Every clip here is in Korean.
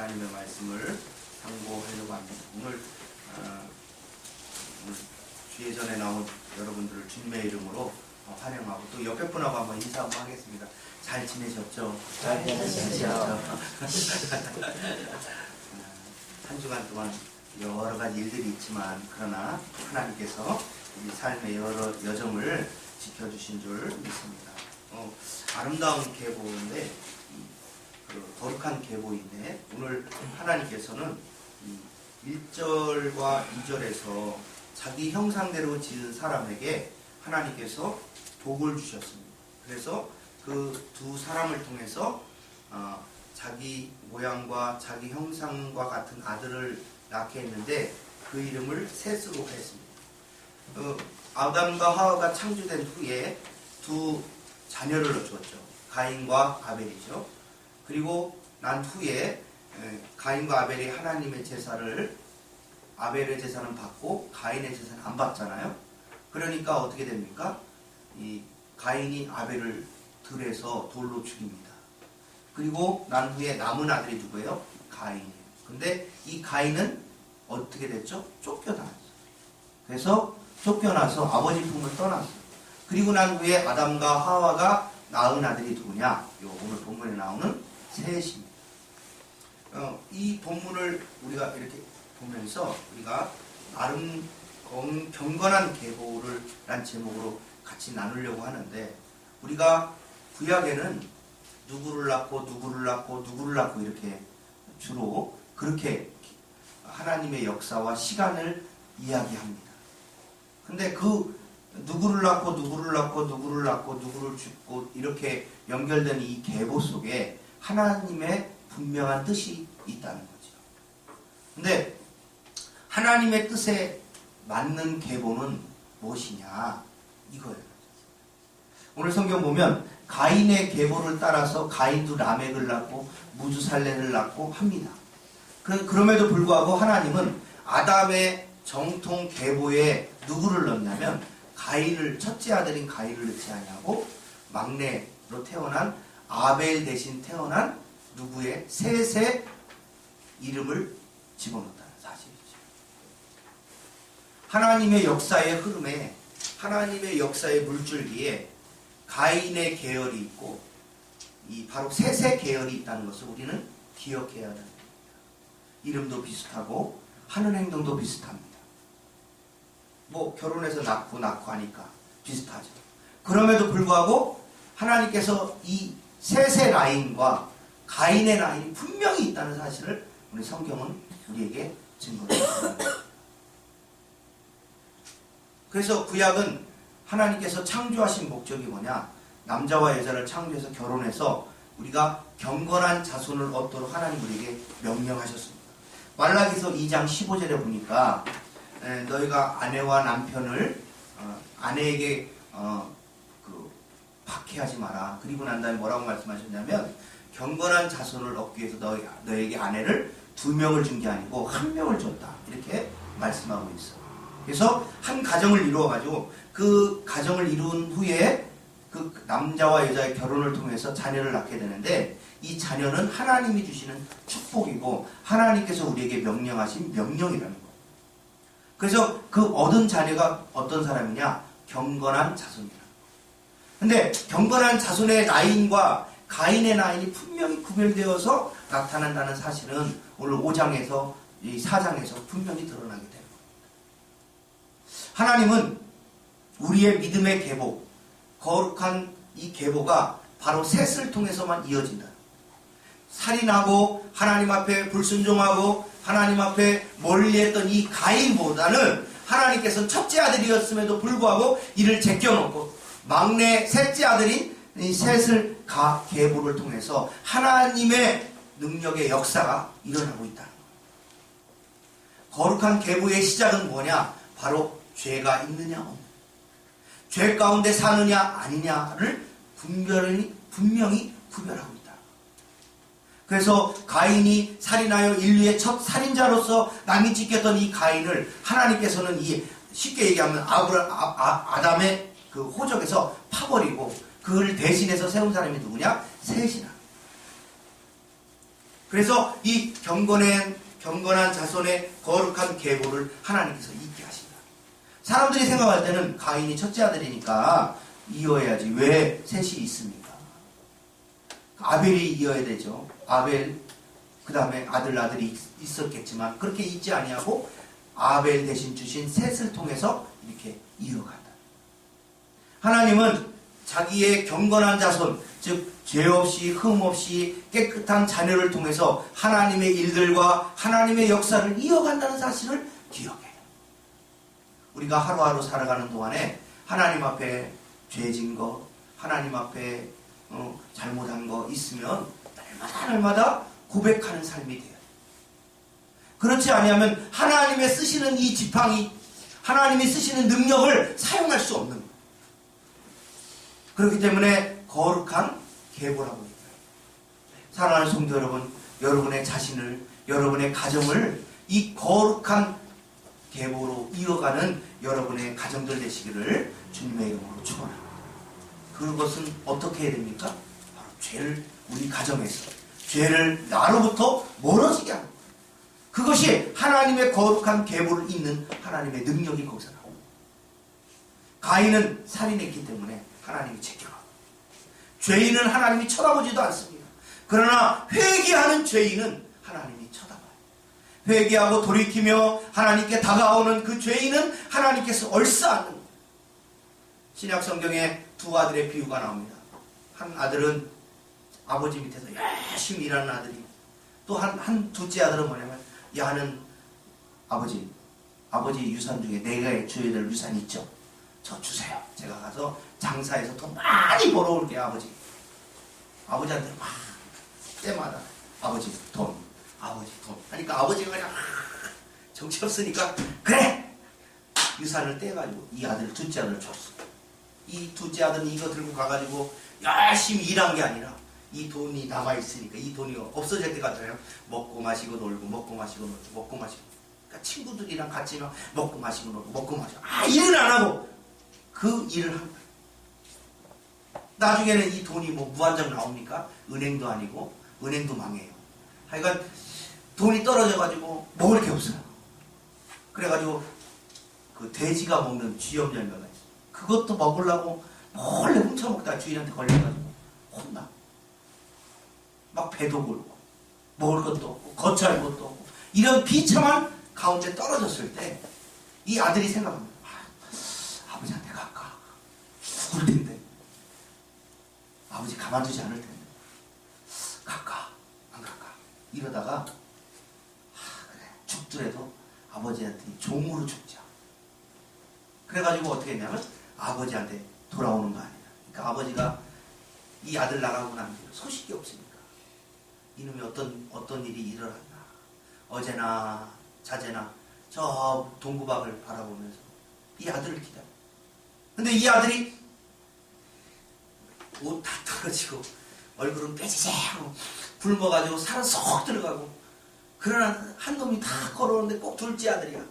하나님의 말씀을 상고하려고 합니다. 오늘 주의 전에 나온 여러분들을 주님의 이름으로 환영하고 또 옆에 분하고 한번 인사 한번 하겠습니다. 잘 지내셨죠? 잘 지내셨죠? 한 주간 동안 여러 가지 일들이 있지만 그러나 하나님께서 우리 삶의 여러 여정을 지켜주신 줄 믿습니다. 아름다운 계보인데 거룩한 계보인데 오늘 하나님께서는 1절과 2절에서 자기 형상대로 지은 사람에게 하나님께서 복을 주셨습니다. 그래서 그 두 사람을 통해서 자기 모양과 자기 형상과 같은 아들을 낳게 했는데 그 이름을 셋으로 했습니다. 아담과 하와가 창조된 후에 두 자녀를 주었죠. 가인과 아벨이죠. 그리고 난 후에 가인과 아벨이 하나님의 제사를 아벨의 제사는 받고 가인의 제사는 안 받잖아요. 그러니까 어떻게 됩니까? 이 가인이 아벨을 들에서 돌로 죽입니다. 그리고 난 후에 남은 아들이 누구예요? 가인이에요. 근데 이 가인은 어떻게 됐죠? 쫓겨나왔어요. 그래서 쫓겨나서 아버지 품을 떠났어요. 그리고 난 후에 아담과 하와가 낳은 아들이 누구냐? 오늘 본문에 나오는 셋입니다. 이 본문을 우리가 이렇게 보면서 우리가 나름 경건한 계보를 란 제목으로 같이 나누려고 하는데 우리가 구약에는 누구를 낳고 누구를 낳고 누구를 낳고 이렇게 주로 그렇게 하나님의 역사와 시간을 이야기합니다. 근데 그 누구를 낳고 누구를 낳고 누구를 낳고 누구를 죽고 이렇게 연결된 이 계보 속에 하나님의 분명한 뜻이 있다는 거죠. 근데 하나님의 뜻에 맞는 계보는 무엇이냐 이거예요. 오늘 성경 보면 가인의 계보를 따라서 가인도 라멕을 낳고 무두살레를 낳고 합니다. 그럼에도 불구하고 하나님은 아담의 정통 계보에 누구를 넣냐면 가인을 첫째 아들인 가인을 넣지 아니하고 막내로 태어난 아벨 대신 태어난 누구의 셋의 이름을 집어넣었다는 사실이죠. 하나님의 역사의 흐름에 하나님의 역사의 물줄기에 가인의 계열이 있고 이 바로 셋의 계열이 있다는 것을 우리는 기억해야 합니다. 이름도 비슷하고 하는 행동도 비슷합니다. 뭐 결혼해서 낳고 하니까 비슷하죠. 그럼에도 불구하고 하나님께서 이 셋의 라인과 가인의 라인이 분명히 있다는 사실을 우리 성경은 우리에게 증거해 줍니다. 그래서 구약은 하나님께서 창조하신 목적이 뭐냐? 남자와 여자를 창조해서 결혼해서 우리가 경건한 자손을 얻도록 하나님 우리에게 명령하셨습니다. 말라기서 2장 15절에 보니까 너희가 아내와 남편을 아내에게 박해하지 마라. 그리고 난 다음에 뭐라고 말씀하셨냐면 경건한 자손을 얻기 위해서 너에게 아내를 2명을 준 게 아니고 1명을 줬다. 이렇게 말씀하고 있어요. 그래서 한 가정을 이루어가지고 그 가정을 이룬 후에 그 남자와 여자의 결혼을 통해서 자녀를 낳게 되는데 이 자녀는 하나님이 주시는 축복이고 하나님께서 우리에게 명령하신 명령이라는 거예요. 그래서 그 얻은 자녀가 어떤 사람이냐? 경건한 자손이라는 거예요. 근데 경건한 자손의 라인과 가인의 라인이 분명히 구별되어서 나타난다는 사실은 오늘 5장에서 이 4장에서 분명히 드러나게 됩니다. 하나님은 우리의 믿음의 계보, 거룩한 이 계보가 바로 셋을 통해서만 이어진다. 살인하고 하나님 앞에 불순종하고 하나님 앞에 멀리했던 이 가인보다는 하나님께서는 첫째 아들이었음에도 불구하고 이를 제껴놓고 막내 셋째 아들인 이 셋을 계보를 통해서 하나님의 능력의 역사가 일어나고 있다는 거예요. 거룩한 계보의 시작은 뭐냐? 바로 죄가 있느냐 없느냐, 죄 가운데 사느냐 아니냐를 분명히 구별하고 있다. 그래서 가인이 살인하여 인류의 첫 살인자로서 남이 찢겼던 이 가인을 하나님께서는 쉽게 얘기하면 아담의 그 호적에서 파버리고 그를 대신해서 세운 사람이 누구냐? 셋이라. 그래서 이 경건한 자손의 거룩한 계보를 하나님께서 잇게 하신다. 사람들이 생각할 때는 가인이 첫째 아들이니까 이어야지. 왜 셋이 있습니까? 아벨이 이어야 되죠. 아벨, 그 다음에 아들이 있었겠지만 그렇게 있지 아니하고 아벨 대신 주신 셋을 통해서 이렇게 이어간다. 하나님은 자기의 경건한 자손, 즉 죄 없이 흠 없이 깨끗한 자녀를 통해서 하나님의 일들과 하나님의 역사를 이어간다는 사실을 기억해요. 우리가 하루하루 살아가는 동안에 하나님 앞에 죄진 거, 하나님 앞에 잘못한 거 있으면 날마다 고백하는 삶이 돼요. 그렇지 아니하면 하나님의 쓰시는 이 지팡이, 하나님이 쓰시는 능력을 사용할 수 없는 거예요. 그렇기 때문에 거룩한 계보라고 해요. 사랑하는 성도 여러분, 여러분의 자신을, 여러분의 가정을 이 거룩한 계보로 이어가는 여러분의 가정들 되시기를 주님의 이름으로 축원합니다. 그것은 어떻게 해야 됩니까? 바로 죄를 우리 가정에서 죄를 나로부터 멀어지게 하는 거예요. 그것이 하나님의 거룩한 계보를 잇는 하나님의 능력이 거기서 나옵니다. 가인은 살인했기 때문에 하나님이 제껴요. 죄인은 하나님이 쳐다보지도 않습니다. 그러나 회개하는 죄인은 하나님이 쳐다봐요. 회개하고 돌이키며 하나님께 다가오는 그 죄인은 하나님께서 얼싸안는 거예요. 신약 성경에 두 아들의 비유가 나옵니다. 한 아들은 아버지 밑에서 열심히 일하는 아들이, 또 한 둘째 아들은 뭐냐면, 야는 아버지 유산 중에 내가 줘야 될 유산이 있죠. 저 주세요. 제가 가서 장사해서 돈 많이 벌어올게요. 아버지한테 막 때마다 아버지 돈 하니까 아버지가 그냥 정신없으니까 그래! 유산을 떼가지고 이 아들, 둘째 아들을 줬어. 이 둘째 아들은 이거 들고 가가지고 열심히 일한 게 아니라 이 돈이 남아있으니까, 이 돈이 없어질 때까지요. 먹고 마시고 놀고 먹고 마시고 놀고 먹고 마시고, 그러니까 친구들이랑 같이 막 먹고 마시고 놀고 먹고 마시고, 일은 안 하고 그 일을 한 거예요. 나중에는 이 돈이 뭐 무한정 나옵니까? 은행도 아니고 은행도 망해요. 하여간 돈이 떨어져가지고 먹을 게 없어요. 그래가지고 그 돼지가 먹는 쥐염 열매가 있어요. 그것도 먹으려고 몰래 훔쳐먹다가 주인한테 걸려가지고 혼나. 막 배도 불고 먹을 것도 없고 거처할 것도 없고 이런 비참한 가운데 떨어졌을 때 이 아들이 생각합니다. 아버지한테 갈까? 죽을 텐데. 아버지 가만두지 않을 텐데. 갈까? 안 갈까? 이러다가 그래 죽더라도 아버지한테 종으로 죽자. 그래가지고 어떻게 했냐면 아버지한테 돌아오는 거 아니야. 그러니까 아버지가 이 아들 나가고 난 뒤에 소식이 없으니까 이놈이 어떤 일이 일어났나, 어제나 자제나 저 동구박을 바라보면서 이 아들을 기다려. 근데 이 아들이 옷 다 떨어지고 얼굴은 빼지지하고 굶어가지고 살은 쏙 들어가고, 그러나 한 놈이 다 걸어오는데 꼭 둘째 아들이야.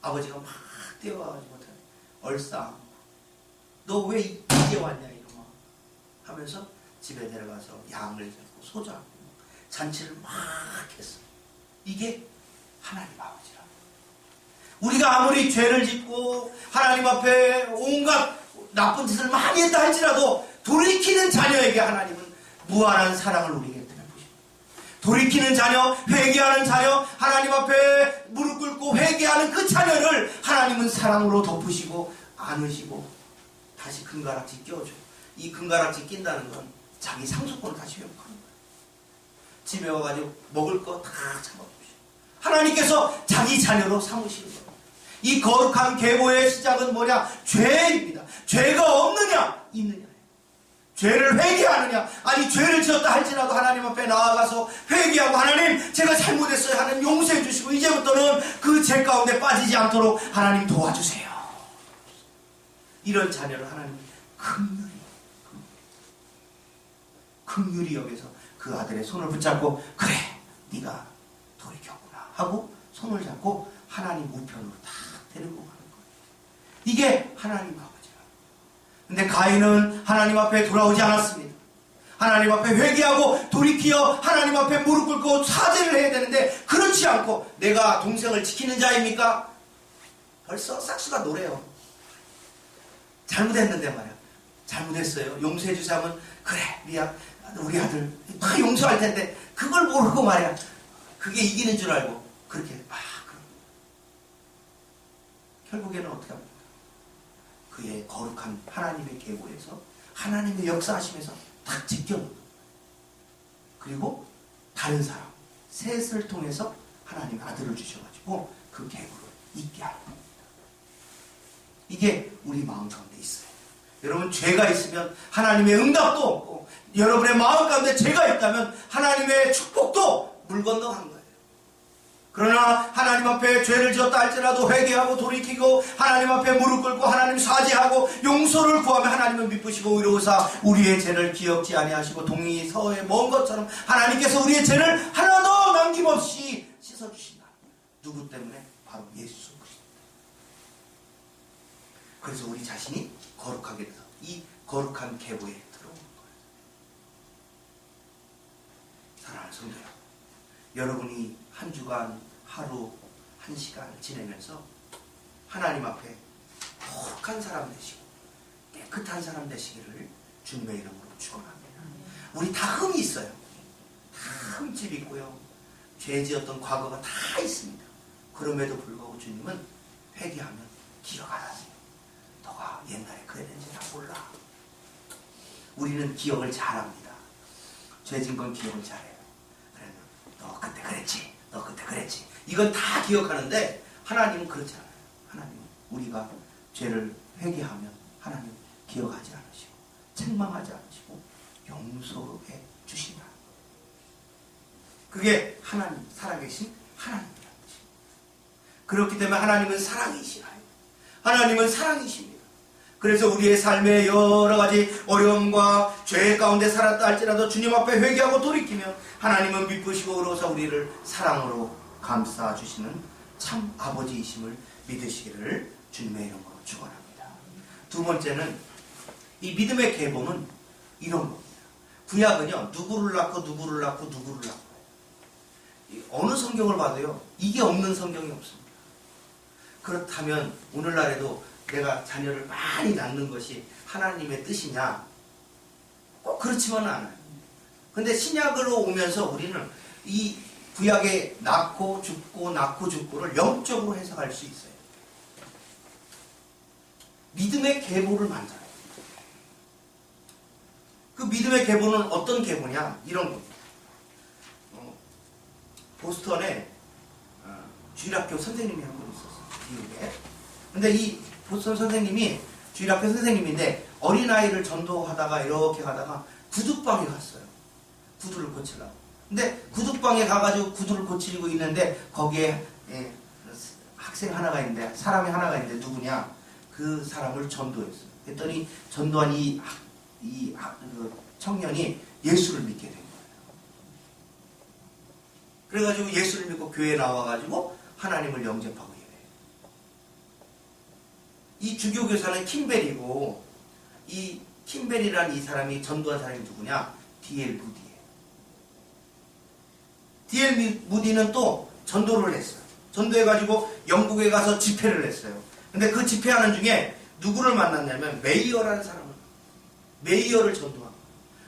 아버지가 막 뛰어와가지고 얼싸, 너 왜 이제 왔냐 이놈아 하면서 집에 데려가서 양을 잡고 소 잡고 잔치를 막 했어. 이게 하나님 아버지라. 우리가 아무리 죄를 짓고 하나님 앞에 온갖 나쁜 짓을 많이 했다 할지라도 돌이키는 자녀에게 하나님은 무한한 사랑을 우리에게 베푸십니다. 돌이키는 자녀, 회개하는 자녀, 하나님 앞에 무릎 꿇고 회개하는 그 자녀를 하나님은 사랑으로 덮으시고 안으시고 다시 금가락지 껴줘요. 이 금가락지 낀다는 건 자기 상속권을 다시 회복하는 거예요. 집에 와가지고 먹을 거 다 잡아주시고 하나님께서 자기 자녀로 삼으시는 거예요. 이 거룩한 계보의 시작은 뭐냐? 죄입니다. 죄가 없느냐? 있느냐? 죄를 회개하느냐? 아니 죄를 지었다 할지라도 하나님 앞에 나아가서 회개하고 하나님 제가 잘못했어요. 하나님 용서해 주시고 이제부터는 그 죄 가운데 빠지지 않도록 하나님 도와주세요. 이런 자녀를 하나님 긍휼히 여기서 그 아들의 손을 붙잡고 그래 네가 돌이켰구나 하고 손을 잡고 하나님 우편으로 다 데리고 가는 거예요. 이게 하나님 아버지라. 근데 가인은 하나님 앞에 돌아오지 않았습니다. 하나님 앞에 회개하고 돌이키어 하나님 앞에 무릎 꿇고 사죄를 해야 되는데 그렇지 않고 내가 동생을 지키는 자입니까? 벌써 싹수가 노래요. 잘못했는데 말이야. 잘못했어요. 용서해 주세요 하면 그래 미안 우리 아들 다 용서할 텐데 그걸 모르고 말이야. 그게 이기는 줄 알고 그렇게 그럼 결국에는 어떻게 합니까? 그의 거룩한 하나님의 계보에서 하나님의 역사하심에서 딱 지켜놓고 그리고 다른 사람 셋을 통해서 하나님의 아들을 주셔가지고 그 계보를 있게 하는 겁니다. 이게 우리 마음 가운데 있어요. 여러분 죄가 있으면 하나님의 응답도 없고 여러분의 마음 가운데 죄가 있다면 하나님의 축복도 물 건너간 거예요. 그러나 하나님 앞에 죄를 지었다 할지라도 회개하고 돌이키고 하나님 앞에 무릎 꿇고 하나님 사죄하고 용서를 구하면 하나님은 미쁘시고 의로우사 우리의 죄를 기억지 아니하시고 동이 서에 먼 것처럼 하나님께서 우리의 죄를 하나도 남김없이 씻어주신다. 누구 때문에? 바로 예수 그리스도. 그래서 우리 자신이 거룩하게 돼서 이 거룩한 계보에 들어오는 거예요. 사랑하는 성도 여러분, 여러분이 한 주간 하루 한 시간을 지내면서 하나님 앞에 거룩한 사람 되시고 깨끗한 사람 되시기를 주님의 이름으로 축원합니다. 우리 다 흠이 있어요. 다 흠집 있고요. 죄 지었던 과거가 다 있습니다. 그럼에도 불구하고 주님은 회개하면 기억하라세요. 너가 옛날에 그랬는지 다 몰라. 우리는 기억을 잘합니다. 죄 진 건 기억을 잘해요. 그래도 너 그때 그랬지. 너 그때 그랬지. 이건 다 기억하는데 하나님은 그렇지 않아요. 하나님은 우리가 죄를 회개하면 하나님 기억하지 않으시고 책망하지 않으시고 용서해 주신다. 그게 하나님, 살아계신 하나님이라는 것입니다. 그렇기 때문에 하나님은 사랑이시라요. 하나님은 사랑이십니다. 그래서 우리의 삶의 여러 가지 어려움과 죄 가운데 살았다 할지라도 주님 앞에 회개하고 돌이키면 하나님은 미쁘시고 의로워서 우리를 사랑으로 감싸주시는 참 아버지이심을 믿으시기를 주님의 이름으로 축원합니다. 두 번째는 이 믿음의 계보는 이런 겁니다. 구약은요 누구를 낳고 누구를 낳고 누구를 낳고 어느 성경을 봐도요 이게 없는 성경이 없습니다. 그렇다면 오늘날에도 내가 자녀를 많이 낳는 것이 하나님의 뜻이냐? 꼭 그렇지만은 않아요. 근데 신약으로 오면서 우리는 이 구약에 낳고 죽고 낳고 죽고를 영적으로 해석할 수 있어요. 믿음의 계보를 만들어요. 그 믿음의 계보는 어떤 계보냐? 이런 겁니다. 보스턴에 주일학교 선생님이 한 분 있었어요. 미국에. 근데 이 보스턴 선생님이 주일학교 선생님인데 어린아이를 전도하다가 이렇게 가다가 구두방에 갔어요. 구두를 고치려고. 근데 구두방에 가가지고 구두를 고치고 있는데 거기에 학생 하나가 있는데 사람이 하나가 있는데 누구냐? 그 사람을 전도했어요. 그랬더니 전도한 그 청년이 예수를 믿게 된 거예요. 그래가지고 예수를 믿고 교회에 나와가지고 하나님을 영접하고 이래요. 이 주교 교사는 킴벨이고 이 킴벨이라는 이 사람이 전도한 사람이 누구냐? D.L. 무디예요. D.L. 무디는 또 전도를 했어요. 전도해가지고 영국에 가서 집회를 했어요. 근데 그 집회하는 중에 누구를 만났냐면 메이어라는 사람을 메이어를 전도한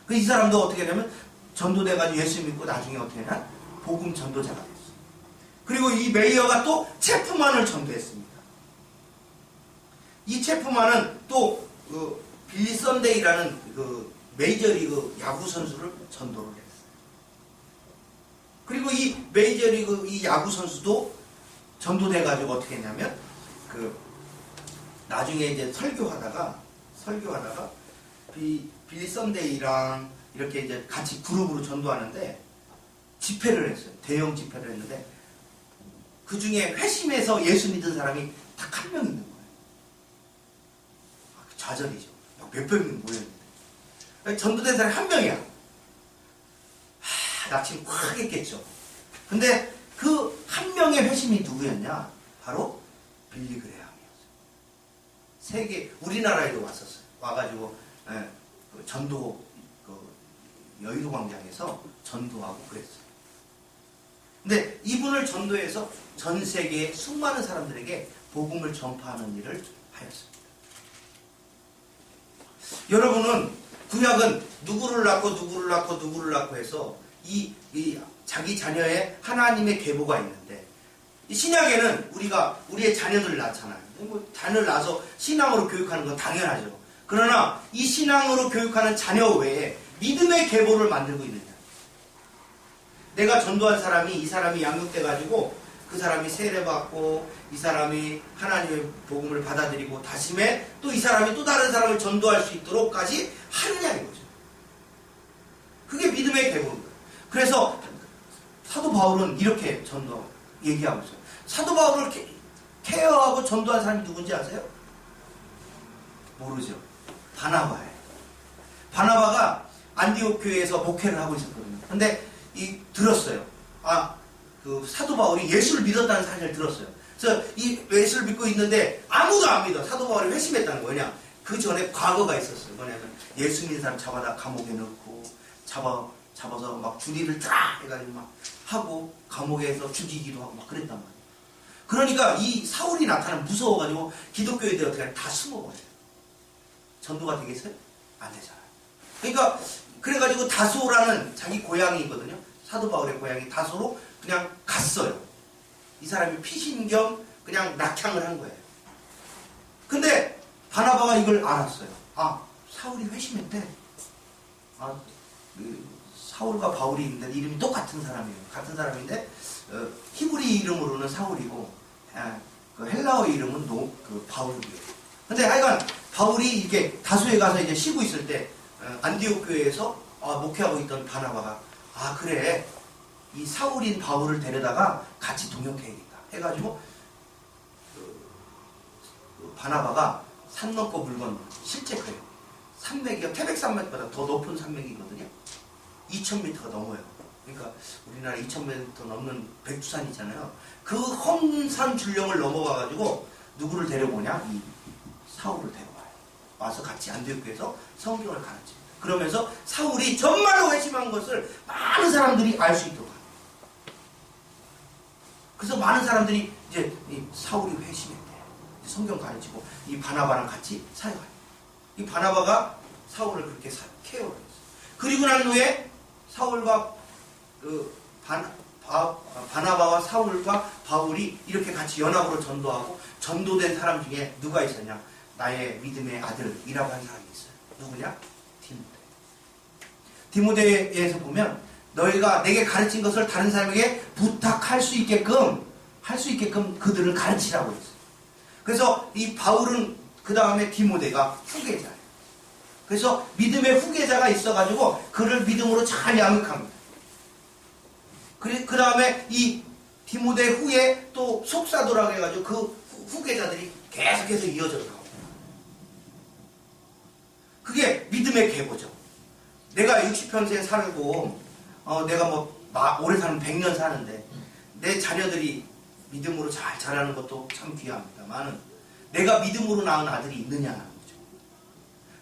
거예요. 이 사람도 어떻게 되면 전도돼가지고 예수 믿고 나중에 어떻게 되냐? 복음 전도자가 됐어요. 그리고 이 메이어가 또 체프만을 전도했습니다. 이 체프만은 또 그 빌리 썬데이라는 그 메이저리그 야구 선수를 전도를 했어요. 그리고 이 메이저리그 이 야구 선수도 전도돼가지고 어떻게 했냐면 그 나중에 이제 설교하다가 빌리 썬데이랑 이렇게 이제 같이 그룹으로 전도하는데 집회를 했어요. 대형 집회를 했는데 그 중에 회심해서 예수 믿은 사람이 딱 한 명 있는 거예요. 좌절이죠. 몇백 명 모였는데 전도된 사람이 한 명이야. 낙심 확 했겠죠. 근데 그 한 명의 회심이 누구였냐? 바로 빌리 그레함이었어요. 세계 우리나라에도 왔었어요. 와가지고 그 전도 그 여의도 광장에서 전도하고 그랬어요. 근데 이분을 전도해서 전 세계의 수많은 사람들에게 복음을 전파하는 일을 하였습니다. 여러분은 구약은 누구를 낳고 누구를 낳고 누구를 낳고 해서 이 자기 자녀의 하나님의 계보가 있는데, 신약에는 우리가 우리의 자녀들을 낳잖아요. 뭐 자녀를 낳아서 신앙으로 교육하는 건 당연하죠. 그러나 이 신앙으로 교육하는 자녀 외에 믿음의 계보를 만들고 있느냐? 내가 전도한 사람이, 이 사람이 양육돼가지고 그 사람이 세례받고 이 사람이 하나님의 복음을 받아들이고 다짐에 또 이 사람이 또 다른 사람을 전도할 수 있도록까지 하느냐 이거죠. 그게 믿음의 계보입니다. 그래서 사도 바울은 이렇게 얘기하고 있어요. 사도 바울을 케어하고 전도한 사람이 누군지 아세요? 모르죠. 바나바예요. 바나바가 안디옥 교회에서 목회를 하고 있었거든요. 근데 들었어요. 그 사도 바울이 예수를 믿었다는 사실을 들었어요. 그래서 이 예수를 믿고 있는데 아무도 안 믿어. 사도 바울이 회심했다는 거냐? 그 전에 과거가 있었어요. 뭐냐면 예수 믿는 사람 잡아다 감옥에 넣고 잡아서 막 주리를 쫙 해가지고 막 하고 감옥에서 죽이기도 하고 막 그랬단 말이에요. 그러니까 이 사울이 나타나면 무서워가지고 기독교인들이 어떻게 하냐? 다 숨어버려요. 전도가 되겠어요? 안 되잖아요. 그러니까 그래가지고 다소라는 자기 고향이 있거든요. 사도 바울의 고향이 다소로 그냥 갔어요. 이 사람이 피신 겸 그냥 낙향을 한 거예요. 근데 바나바가 이걸 알았어요. 사울이 회심했대. 사울과 바울이 있는데 이름이 똑같은 사람이에요. 같은 사람인데 히브리 이름으로는 사울이고 그 헬라어 이름은 바울이에요. 근데 하여간 바울이 이렇게 다소에 가서 이제 쉬고 있을 때 안디옥 교회에서 목회하고 있던 바나바가 그래, 이 사울인 바울을 데려다가 같이 동역해야겠다 해가지고 바나바가 산 넘고 물 건너, 실제 그래요. 산맥이 태백산맥보다 더 높은 산맥이거든요. 2000m가 넘어요. 그러니까 우리나라 2000m 넘는 백두산이잖아요. 그 험산 줄령을 넘어가가지고 누구를 데려오냐? 이 사울을 데려와요. 와서 같이 안디옥교에서 성경을 가르칩니다. 그러면서 사울이 정말로 회심한 것을 많은 사람들이 알 수 있도록 합니다. 그래서 많은 사람들이 이제 사울이 회심했대. 성경 가르치고 이 바나바랑 같이 사역해요. 이 바나바가 사울을 그렇게 케어를 했어요. 그리고 난 후에 사울과 바나바와 사울과 바울이 이렇게 같이 연합으로 전도하고, 전도된 사람 중에 누가 있었냐? 나의 믿음의 아들이라고 한 사람이 있어요. 누구냐? 디모데에서 보면 너희가 내게 가르친 것을 다른 사람에게 부탁할 수 있게끔 그들을 가르치라고 했어요. 그래서 이 바울은 그 다음에 디모데가 후계자예요. 그래서 믿음의 후계자가 있어가지고 그를 믿음으로 잘 양육합니다. 그 다음에 이 디모데 후에 또 속사도라고 해가지고 그 후계자들이 계속해서 이어져 나옵니다. 그게 믿음의 계보죠. 내가 60평생 살고 내가 오래 살면 100년 사는데 내 자녀들이 믿음으로 잘 자라는 것도 참 귀합니다만 내가 믿음으로 낳은 아들이 있느냐는 거죠.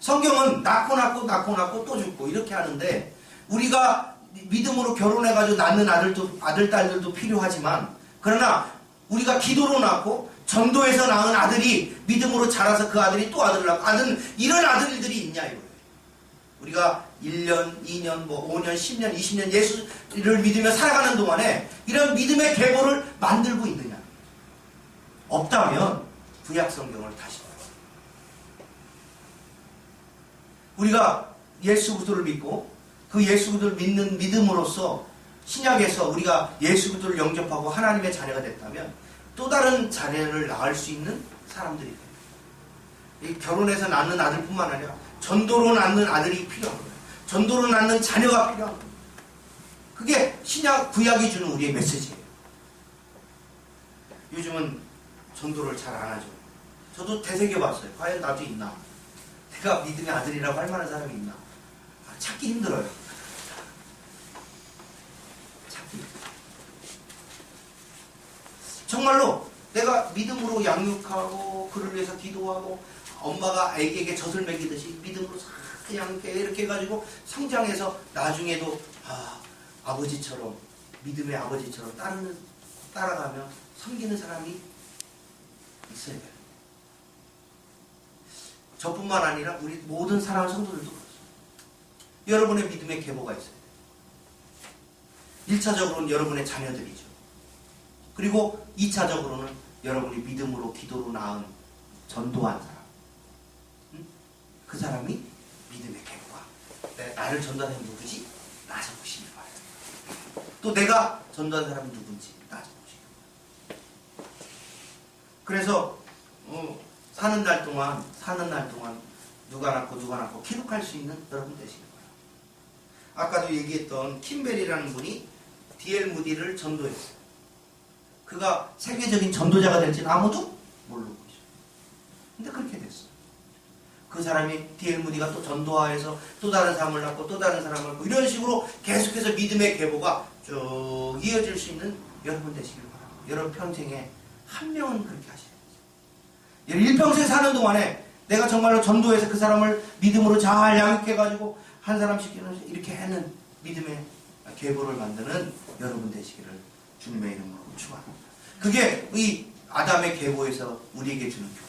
성경은 낳고 또 죽고 이렇게 하는데, 우리가 믿음으로 결혼해가지고 낳는 아들, 딸들도 필요하지만, 그러나 우리가 기도로 낳고 전도해서 낳은 아들이 믿음으로 자라서 그 아들이 또 아들을 낳고 이런 아들들이 있냐 이거예요. 우리가 1년, 2년, 5년, 10년, 20년 예수를 믿으며 살아가는 동안에 이런 믿음의 계보를 만들고 있느냐. 없다면 구약 성경을 다시 봐요. 우리가 예수 그리스도를 믿고 그 예수 그리스도를 믿는 믿음으로써 신약에서 우리가 예수 그리스도를 영접하고 하나님의 자녀가 됐다면 또 다른 자녀를 낳을 수 있는 사람들이 됩니다. 결혼해서 낳는 아들뿐만 아니라 전도로 낳는 아들이 필요한 거예요. 전도로 낳는 자녀가 필요한 거예요. 그게 신약 구약이 주는 우리의 메시지예요. 요즘은 전도를 잘 안 하죠. 저도 되새겨봤어요. 과연 나도 있나? 내가 믿음의 아들이라고 할 만한 사람이 있나? 찾기 힘들어요. 찾기. 정말로 내가 믿음으로 양육하고 그를 위해서 기도하고 엄마가 아이에게 젖을 먹이듯이 믿음으로 이렇게 해가지고 성장해서 나중에도 아버지처럼, 믿음의 아버지처럼 따라가며 섬기는 사람이 있어야 돼요. 저뿐만 아니라 우리 모든 사랑하는 성도들도 그렇습니다. 여러분의 믿음의 계보가 있어야 돼요. 1차적으로는 여러분의 자녀들이죠. 그리고 2차적으로는 여러분이 믿음으로 기도로 낳은 전도한 사람. 그 사람이 믿음의 계보가. 나를 전도한 사람이 누구지? 따져보시기 바랍니다. 또 내가 전도한 사람이 누군지 따져보시기 바랍니다. 그래서 사는 날 동안 누가 낳고 기록할 수 있는 여러분 되시기 바랍니다. 아까도 얘기했던 킴벨이라는 분이 D.L. 무디를 전도했어요. 그가 세계적인 전도자가 될지는 아무도 모르고 있어요. 근데 그렇게 됐어요. 그 사람이 D.L. 무디가 또 전도하여서 또 다른 사람을 낳고 또 다른 사람을 낳고 이런 식으로 계속해서 믿음의 계보가 쭉 이어질 수 있는 여러분 되시길 바랍니다. 여러분 평생에 한 명은 그렇게 하셔야 돼요. 일평생 사는 동안에 내가 정말로 전도해서 그 사람을 믿음으로 잘 양육해가지고 한 사람씩 이렇게 하는 믿음의 계보를 만드는 여러분 되시기를 주님의 이름으로 축원합니다. 그게 이 아담의 계보에서 우리에게 주는 교훈.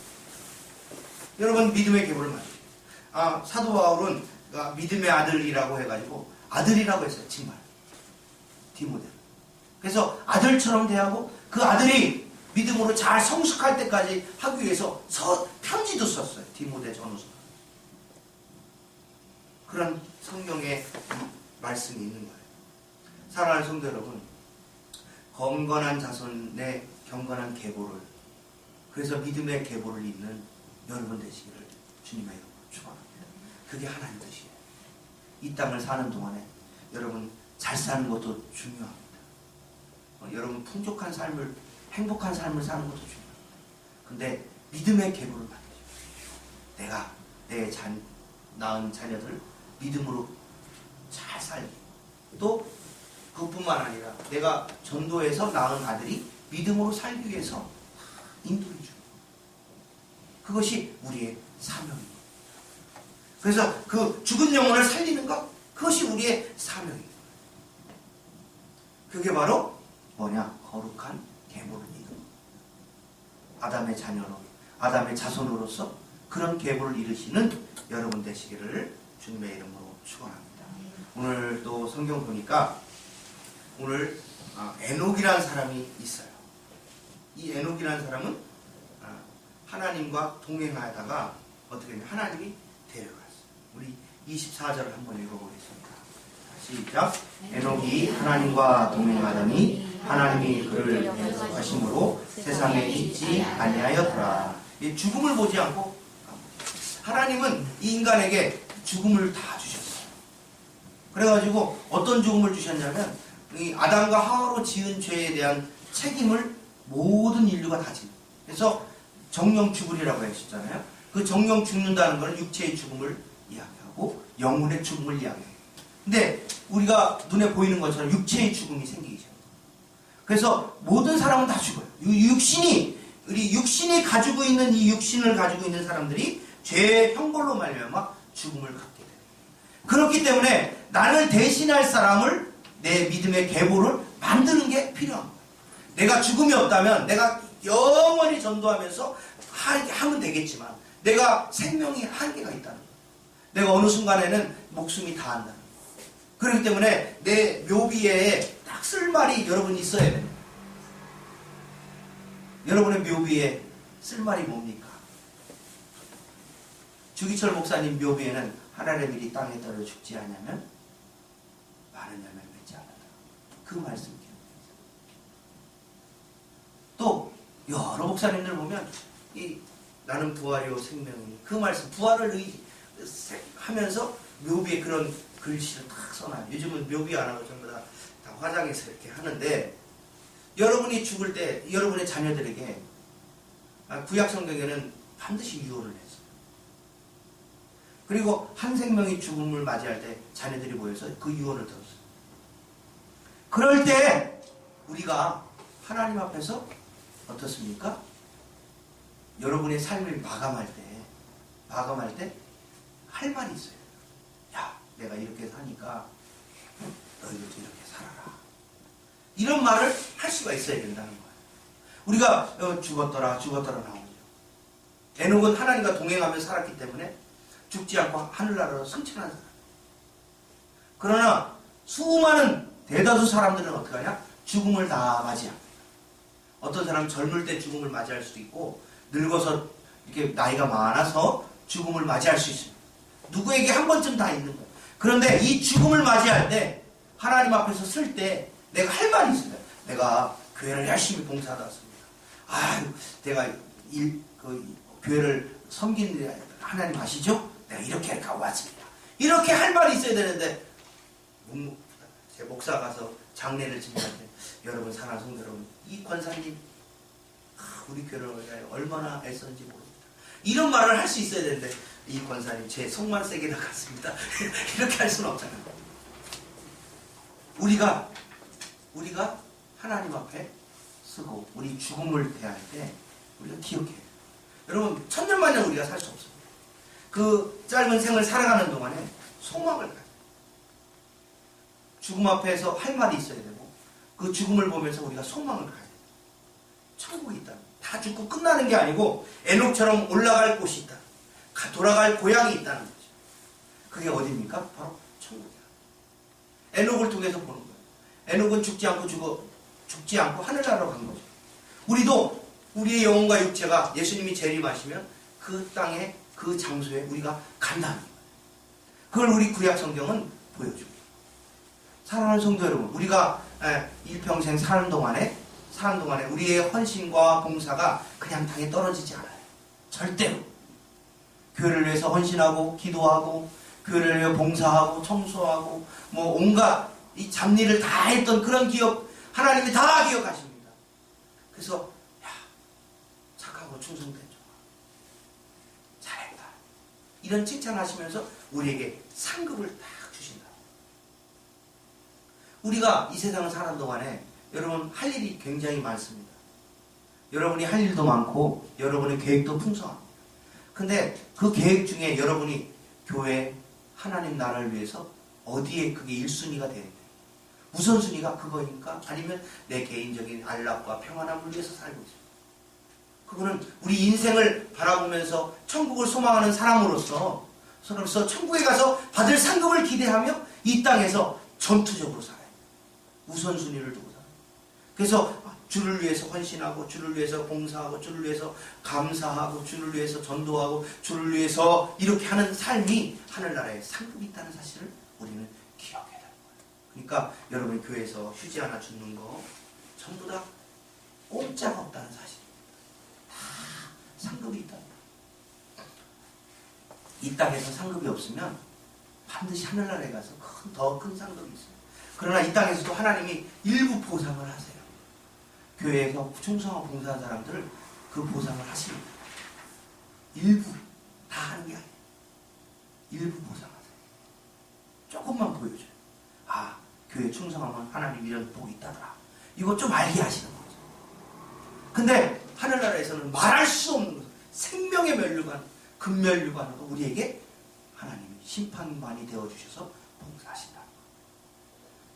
여러분 믿음의 계보를 만들어요. 사도 바울은 믿음의 아들이라고 해가지고 아들이라고 했어요. 정말 디모데를. 그래서 아들처럼 대하고 그 아들이 믿음으로 잘 성숙할 때까지 하기 위해서 편지도 썼어요. 디모데 전후서. 그런 성경의 말씀이 있는 거예요. 사랑하는 성도 여러분, 건건한 자손의 경건한 계보를, 그래서 믿음의 계보를 잇는 여러분 되시기를 주님의 이름으로 축원합니다. 그게 하나님 뜻이에요. 이 땅을 사는 동안에 여러분 잘 사는 것도 중요합니다. 여러분 풍족한 삶을, 행복한 삶을 사는 것도 중요합니다. 근데 믿음의 계보를 만드십시오. 내가 내 낳은 자녀들 믿음으로 잘 살기. 또 그것뿐만 아니라 내가 전도해서 낳은 아들이 믿음으로 살기 위해서 인도해 주는 것. 그것이 우리의 사명입니다. 그래서 그 죽은 영혼을 살리는 것, 그것이 우리의 사명입니다. 그게 바로 뭐냐? 거룩한 계보를 이루는 것. 아담의 자녀로, 아담의 자손으로서 그런 계보를 이루시는 여러분 되시기를 주님의 이름으로 축원합니다. 오늘 또 성경 보니까 오늘 에녹이라는 사람이 있어요. 이 에녹이라는 사람은 하나님과 동행하다가 어떻게 했냐? 하나님이 데려갔어요. 우리 24절을 한번 읽어보겠습니다. 시작. 에녹이 하나님과 동행하더니 하나님이 그를 데려가심으로 세상에 있지 아니하였더라. 죽음을 보지 않고 하나님은 이 인간에게 죽음을 다 주셨어요. 그래가지고 어떤 죽음을 주셨냐면 이 아담과 하와로 지은 죄에 대한 책임을 모든 인류가 다 지는. 그래서 정령 죽으리라고 하셨잖아요. 그 정령 죽는다는 것은 육체의 죽음을 이야기하고 영혼의 죽음을 이야기해요. 근데 우리가 눈에 보이는 것처럼 육체의 죽음이 생기기 시작해요. 그래서 모든 사람은 다 죽어요. 우리 육신이 가지고 있는 이 육신을 가지고 있는 사람들이 죄의 형벌로 말미암아 죽음을 갖게 돼요. 그렇기 때문에 나를 대신할 사람을 내 믿음의 계보를 만드는 게 필요한 거예요. 내가 죽음이 없다면 내가 영원히 전도하면서 하면 되겠지만 내가 생명이 한계가 있다는 거예요. 내가 어느 순간에는 목숨이 다한다는 거예요. 그렇기 때문에 내 묘비에 딱 쓸 말이 여러분 있어야 됩니다. 여러분의 묘비에 쓸 말이 뭡니까? 주기철 목사님 묘비에는 하늘의 밀이 땅에 떨어 죽지 않으면 많은 열매를 맺지 않는다. 그 말씀 기억해주세요. 또 여러 목사님들 보면 나는 부활이요 생명이니 그 말씀 부활을 하면서 묘비에 그런 글씨를 딱 써놔요. 요즘은 묘비 안 하고 전부 다 화장해서 이렇게 하는데 여러분이 죽을 때 여러분의 자녀들에게 구약 성경에는 반드시 유언을 했어요. 그리고 한 생명이 죽음을 맞이할 때 자녀들이 모여서 그 유언을 들었어요. 그럴 때 우리가 하나님 앞에서 어떻습니까? 여러분의 삶을 마감할 때 할 말이 있어요. 내가 이렇게 사니까 너희들도 이렇게 살아라. 이런 말을 할 수가 있어야 된다는 거예요. 우리가 죽었더라 나오죠. 에녹은 하나님과 동행하며 살았기 때문에 죽지 않고 하늘나라로 승천한 사람. 그러나 수많은 대다수 사람들은 어떻게 하냐? 죽음을 다 맞이합니다. 어떤 사람은 젊을 때 죽음을 맞이할 수도 있고 늙어서 이렇게 나이가 많아서 죽음을 맞이할 수 있습니다. 누구에게 한 번쯤 다 있는 거예요. 그런데 이 죽음을 맞이할 때 하나님 앞에서 설 때 내가 할 말이 있습니다. 내가 교회를 열심히 봉사하다 왔습니다. 아유, 내가 교회를 섬기는 하나님 아시죠? 내가 이렇게 가고 왔습니다. 이렇게 할 말이 있어야 되는데 제 목사 가서 장례를 지내는데 여러분 사랑하는 성도 여러분, 이 권사님 우리 교회를 위하여 얼마나 애썼는지 모릅니다. 이런 말을 할 수 있어야 되는데 이 권사님 제 속만 세게 나갔습니다. 이렇게 할 수는 없잖아요. 우리가 하나님 앞에 쓰고 우리 죽음을 대할 때 우리가 기억해야 돼요. 여러분 천년만년 우리가 살 수 없습니다. 그 짧은 생을 살아가는 동안에 소망을 가져요. 죽음 앞에서 할 말이 있어야 되고 그 죽음을 보면서 우리가 소망을 가져야 돼요. 천국이 있다. 다 죽고 끝나는 게 아니고 에녹처럼 올라갈 곳이 있다. 돌아갈 고향이 있다는 거죠. 그게 어디입니까? 바로 천국이야. 에녹을 통해서 보는 거예요. 에녹은 죽지 않고 하늘나라로 간 거죠. 우리도 우리의 영혼과 육체가 예수님이 재림하시면 그 땅에 그 장소에 우리가 간다는 거예요. 그걸 우리 구약 성경은 보여줍니다. 사랑하는 성도 여러분, 우리가 일평생 사는 동안에 우리의 헌신과 봉사가 그냥 땅에 떨어지지 않아요. 절대로. 교회를 위해서 헌신하고 기도하고 교회를 위해 봉사하고 청소하고 온갖 이 잡일을 다 했던 그런 기억 하나님이 다 기억하십니다. 그래서 착하고 충성된 잘했다. 이런 칭찬하시면서 우리에게 상급을 딱 주신다. 우리가 이 세상을 사는 동안에 여러분 할 일이 굉장히 많습니다. 여러분이 할 일도 많고 여러분의 계획도 풍성합니다. 근데 그 계획 중에 여러분이 교회 하나님 나라를 위해서 어디에 그게 1순위가 되는데 우선순위가 그거니까 아니면 내 개인적인 안락과 평안함을 위해서 살고 있습니다. 그거는 우리 인생을 바라보면서 천국을 소망하는 사람으로서 천국에 가서 받을 상급을 기대하며 이 땅에서 전투적으로 살아요. 우선순위를 두고 살아요. 그래서 주를 위해서 헌신하고 주를 위해서 봉사하고 주를 위해서 감사하고 주를 위해서 전도하고 주를 위해서 이렇게 하는 삶이 하늘나라에 상급이 있다는 사실을 우리는 기억해야 되는 거예요. 그러니까 여러분 교회에서 휴지 하나 주는 거 전부 다 공짜가 없다는 사실. 다 상급이 있다. 이 땅에서 상급이 없으면 반드시 하늘나라에 가서 더 큰 상급이 있어요. 그러나 이 땅에서도 하나님이 일부 보상을 하세요. 교회에서 충성하고 봉사한 사람들을 그 보상을 하십니다. 일부 다 하는 게 아니에요. 일부 보상하세요. 조금만 보여줘요. 교회 충성하면 하나님 이런 복이 있다더라. 이거 좀 알게 하시는 거죠. 근데 하늘나라에서는 말할 수 없는 거죠. 생명의 면류관, 금면류관으로 우리에게 하나님이 심판관이 되어주셔서 봉사하신다.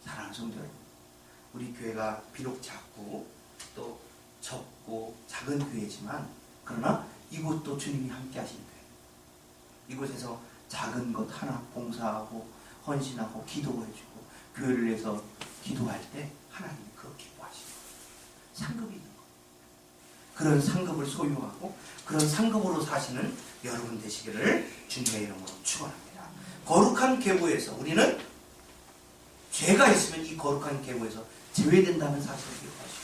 사랑하는 성도 여러분, 우리 교회가 비록 작고 또 적고 작은 교회지만 그러나 이곳도 주님이 함께 하시는 교회. 이곳에서 작은 것 하나 봉사하고 헌신하고 기도해주고 교회를 위해서 기도할 때 하나님이 그거 기뻐하시고 상급이 있는 거예요. 그런 상급을 소유하고 그런 상급으로 사시는 여러분 되시기를 주님의 이름으로 축원합니다. 거룩한 계보에서 우리는 죄가 있으면 이 거룩한 계보에서 제외된다는 사실을 기억하시고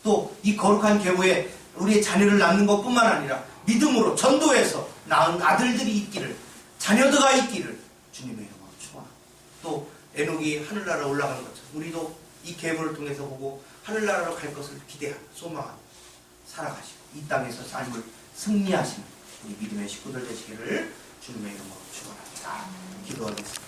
또 이 거룩한 계보에 우리의 자녀를 낳는 것뿐만 아니라 믿음으로 전도해서 낳은 아들들이 있기를 자녀들가 있기를 주님의 이름으로 축원합니다. 또 에녹이 하늘나라 올라가는 것처럼 우리도 이 계보를 통해서 보고 하늘나라로 갈 것을 기대하고 소망하고 살아가시고 이 땅에서 삶을 승리하시는 우리 믿음의 식구들 되시기를 주님의 이름으로 축원합니다. 기도하겠습니다.